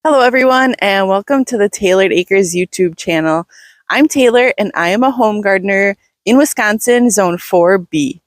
Hello everyone, and welcome to the Tailored Acres YouTube channel. I'm Taylor and I am a home gardener in Wisconsin, Zone 4B.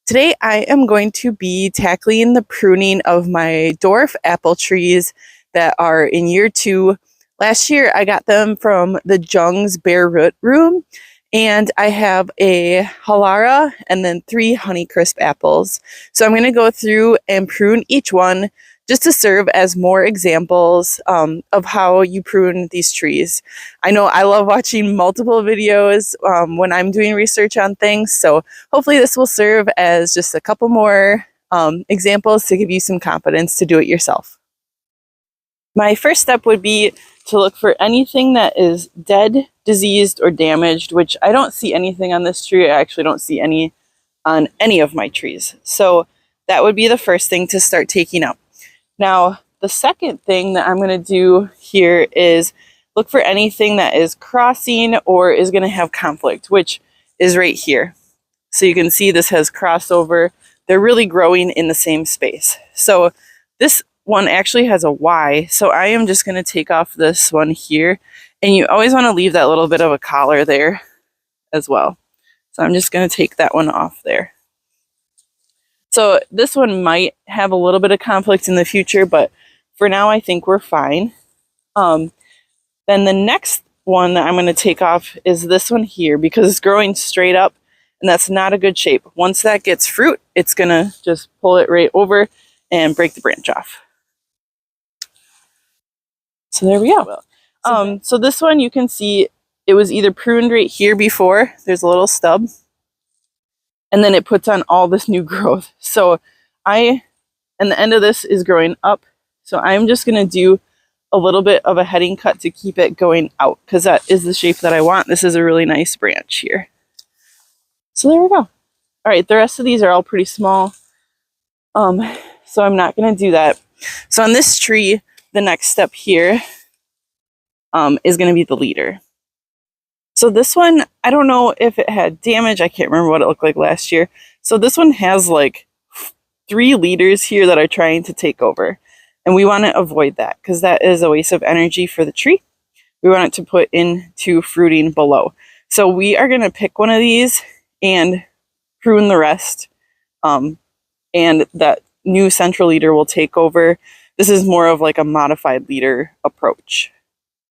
Today I am going to be tackling the pruning of my dwarf apple trees that are in year 2. Last year I got them from the Jung's Bare Root Room, and I have a Halara and then 3 Honeycrisp apples. So I'm going to go through and prune each one just to serve as more examples of how you prune these trees. I know I love watching multiple videos when I'm doing research on things, so hopefully this will serve as just a couple more examples to give you some confidence to do it yourself. My first step would be to look for anything that is dead, diseased, or damaged, which I don't see anything on this tree. I actually don't see any on any of my trees. So that would be the first thing to start taking out. Now, the second thing that I'm going to do here is look for anything that is crossing or is going to have conflict, which is right here. So you can see this has crossover. They're really growing in the same space. So this one actually has a Y, so I am just going to take off this one here. And you always want to leave that little bit of a collar there as well. So I'm just going to take that one off there. So this one might have a little bit of conflict in the future, but for now I think we're fine. Then the next one that I'm going to take off is this one here, because it's growing straight up and that's not a good shape. Once that gets fruit, it's going to just pull it right over and break the branch off. So there we go. So this one, you can see it was either pruned right here before. There's a little stub. And then it puts on all this new growth. So and the end of this is growing up. So I'm just going to do a little bit of a heading cut to keep it going out, because that is the shape that I want. This is a really nice branch here. So there we go. All right, the rest of these are all pretty small. So I'm not going to do that. So on this tree, the next step here is going to be the leader. So this one, I don't know if it had damage. I can't remember what it looked like last year. So this one has like 3 leaders here that are trying to take over. And we want to avoid that, because that is a waste of energy for the tree. We want it to put into fruiting below. So we are going to pick one of these and prune the rest. And that new central leader will take over. This is more of like a modified leader approach.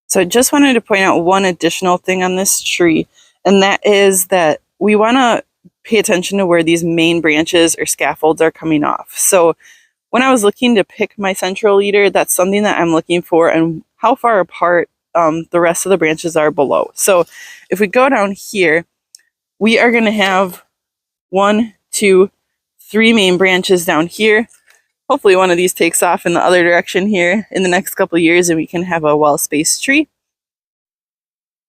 So I just wanted to point out one additional thing on this tree, and that is that we want to pay attention to where these main branches or scaffolds are coming off. So when I was looking to pick my central leader, that's something that I'm looking for, and how far apart the rest of the branches are below. So if we go down here, we are going to have 1, 2, 3 main branches down here. Hopefully one of these takes off in the other direction here in the next couple of years, and we can have a well-spaced tree.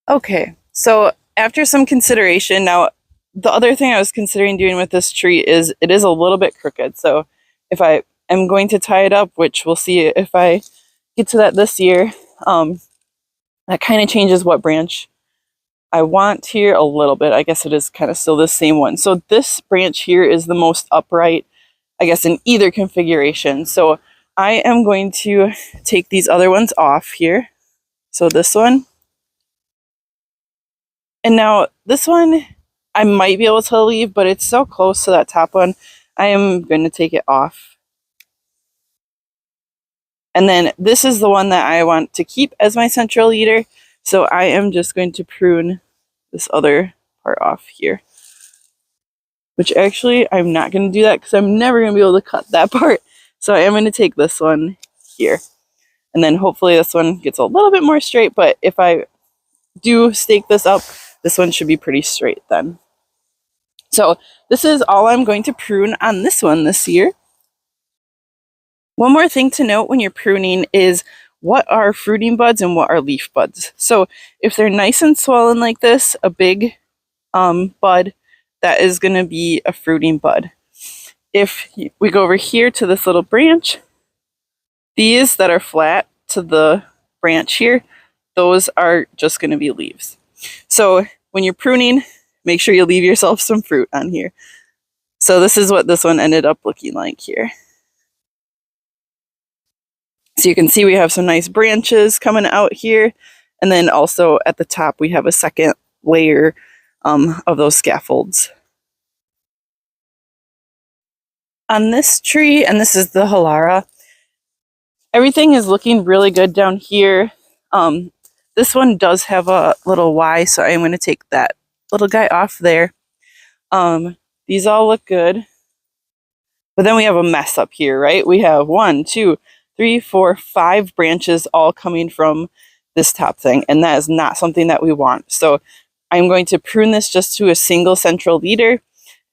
Okay, so after some consideration, now the other thing I was considering doing with this tree is it is a little bit crooked. So if I am going to tie it up, which we'll see if I get to that this year, that kind of changes what branch I want here a little bit. I guess it is kind of still the same one. So this branch here is the most upright, I guess, in either configuration. So I am going to take these other ones off here. So this one. And now this one, I might be able to leave, but it's so close to that top one, I am going to take it off. And then this is the one that I want to keep as my central leader. So I am just going to prune this other part off here. Which actually, I'm not going to do that because I'm never going to be able to cut that part. So I am going to take this one here. And then hopefully this one gets a little bit more straight. But if I do stake this up, this one should be pretty straight then. So this is all I'm going to prune on this one this year. One more thing to note when you're pruning is what are fruiting buds and what are leaf buds. So if they're nice and swollen like this, a big bud, that is going to be a fruiting bud. If we go over here to this little branch, these that are flat to the branch here, those are just going to be leaves. So when you're pruning, make sure you leave yourself some fruit on here. So this is what this one ended up looking like here. So you can see we have some nice branches coming out here. And then also at the top, we have a second layer of those scaffolds. On this tree, and this is the Halara, everything is looking really good down here. This one does have a little Y, so I'm going to take that little guy off there. These all look good. But then we have a mess up here, right? We have 1, 2, 3, 4, 5 branches all coming from this top thing, and that is not something that we want. So I'm going to prune this just to a single central leader,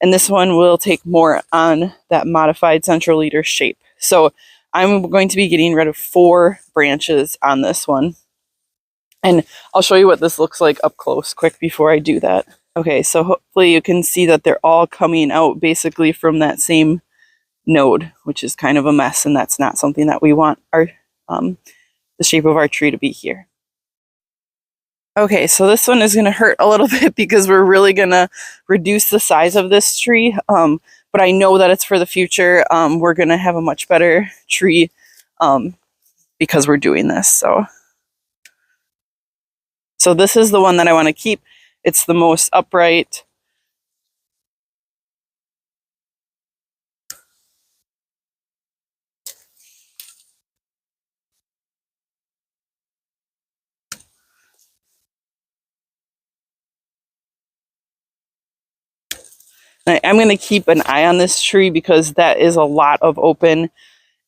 and this one will take more on that modified central leader shape. So I'm going to be getting rid of 4 branches on this one. And I'll show you what this looks like up close quick before I do that. Okay, so hopefully you can see that they're all coming out basically from that same node, which is kind of a mess, and that's not something that we want our the shape of our tree to be here. Okay, so this one is going to hurt a little bit because we're really going to reduce the size of this tree, but I know that it's for the future. We're going to have a much better tree because we're doing this. So this is the one that I want to keep. It's the most upright. I'm going to keep an eye on this tree because that is a lot of open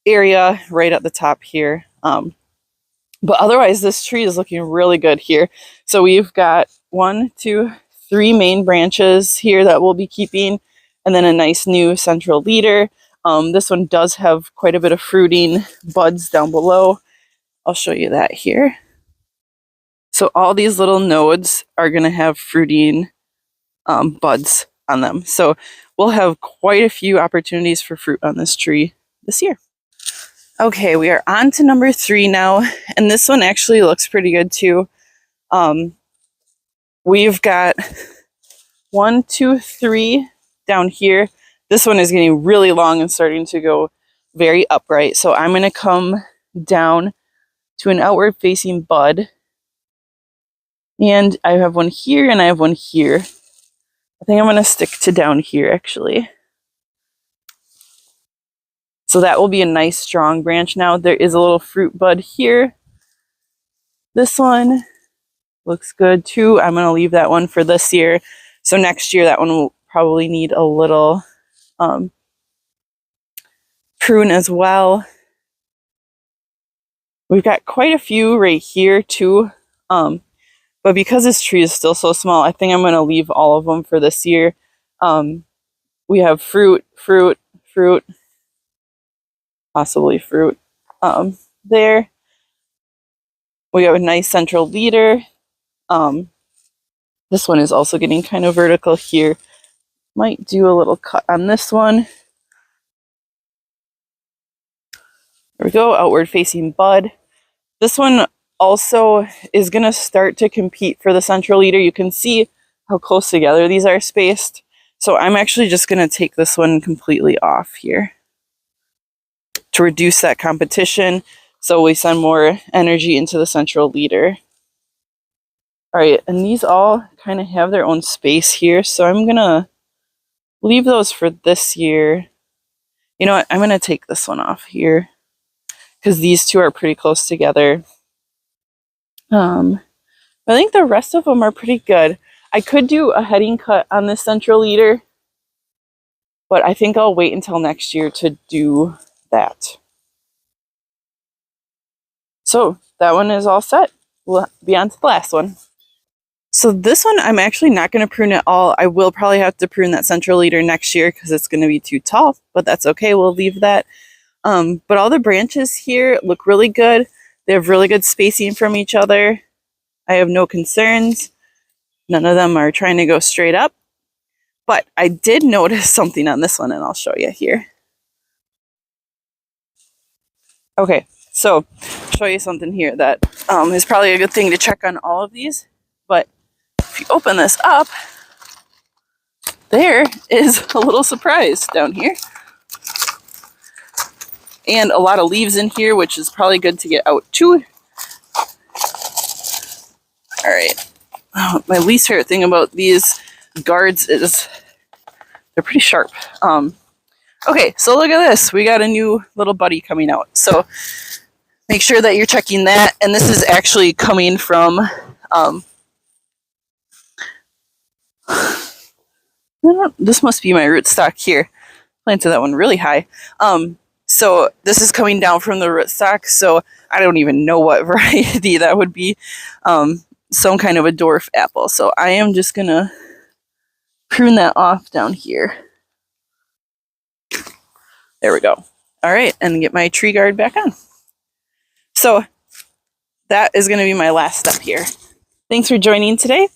area right at the top here. But otherwise, this tree is looking really good here. So we've got 1, 2, 3 main branches here that we'll be keeping, and then a nice new central leader. This one does have quite a bit of fruiting buds down below. I'll show you that here. So all these little nodes are going to have fruiting buds on them. So we'll have quite a few opportunities for fruit on this tree this year. Okay, we are on to number 3 now, and this one actually looks pretty good too. We've got 1, 2, 3 down here. This one is getting really long and starting to go very upright. So I'm going to come down to an outward facing bud. And I have one here and I have one here. I think I'm going to stick to down here actually. So that will be a nice strong branch now. There is a little fruit bud here. This one looks good too. I'm going to leave that one for this year. So next year that one will probably need a little prune as well. We've got quite a few right here too. But because this tree is still so small, I think I'm going to leave all of them for this year. We have fruit, possibly fruit there. We have a nice central leader. This one is also getting kind of vertical here. Might do a little cut on this one. There we go, outward facing bud. This one also is going to start to compete for the central leader. You can see how close together these are spaced. So I'm actually just going to take this one completely off here to reduce that competition, so we send more energy into the central leader. All right, and these all kind of have their own space here, so I'm going to leave those for this year. You know what, I'm going to take this one off here because these two are pretty close together. I think the rest of them are pretty good. I could do a heading cut on this central leader, but I think I'll wait until next year to do that. So that one is all set. We'll be on to the last one. So this one, I'm actually not going to prune at all. I will probably have to prune that central leader next year because it's going to be too tall, but that's okay. We'll leave that. But all the branches here look really good. They have really good spacing from each other. I have no concerns. None of them are trying to go straight up. But I did notice something on this one, and I'll show you here. Okay, so I'll show you something here that is probably a good thing to check on all of these. But if you open this up, there is a little surprise down here. and a lot of leaves in here, which is probably good to get out too. All right. Oh, my least favorite thing about these guards is they're pretty sharp. Okay, so look at this. We got a new little buddy coming out. So make sure that you're checking that. And this is actually coming from, this must be my rootstock here. Planted that one really high. So this is coming down from the rootstock. So I don't even know what variety that would be. Some kind of a dwarf apple. So I am just going to prune that off down here. There we go. All right, and get my tree guard back on. So that is going to be my last step here. Thanks for joining today.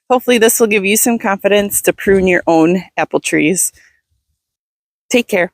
Hopefully this will give you some confidence to prune your own apple trees. Take care.